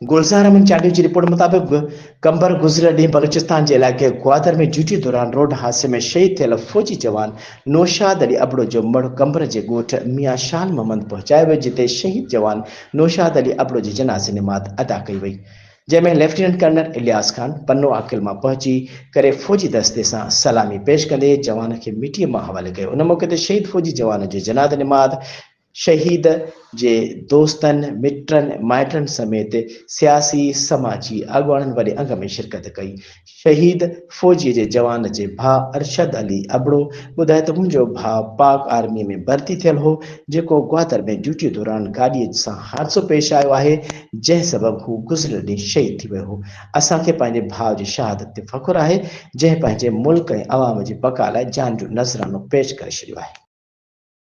गुलज़ार अमन चांडियो की रिपोर्ट मुताबिक कंबर गुज़िरियल ॾींहुं बलूचिस्तान के इलाइक़े ग्वादर में ड्यूटी दौरान रोड हादसे में शहीद थियल फ़ौजी जवान नौशाद अली अबड़ो जो मुड़ कंबर के ॻोठ मियां शाल मोहम्मद पहुचायो वियो, जिते शहीद जवान नौशाद अली अबड़ो जी जनाज़े निमात अदा कई वई, जंहिंमें लेफ्टिनेंट कर्नल इलियास खान पन्नो आकिल में पहुची करे फ़ौजी दस्ते से सलामी पेश कंदे जवान के मिट्टीअ में हवाले कयो। उन मौके ते शहीद फ़ौजी जवान जो जनाज़े निमात शहीद जे दोस्तन मित्रन माइटन समेत सियासी समाजी अगुवाणन वॾे अंग में शिरकत कई। शहीद फ़ौजी जे जवान जे भाउ अरशद अली अबड़ो ॿुधाए त मुंहिंजो भाउ पाक आर्मी में भर्ती थियल हो, जेको ग्वादर में ड्यूटी दौरान गाॾीअ सां हादसो पेश आयो आहे, जंहिं सबबु हू गुज़िरियल ॾींहुं शहीद थी वियो हो। असांखे पंहिंजे भाउ जी शहादत ते फ़ख़ुरु आहे, जंहिं पंहिंजे मुल्क ऐं अवाम जी बका लाइ जान जो नज़रानो पेश करे छॾियो आहे।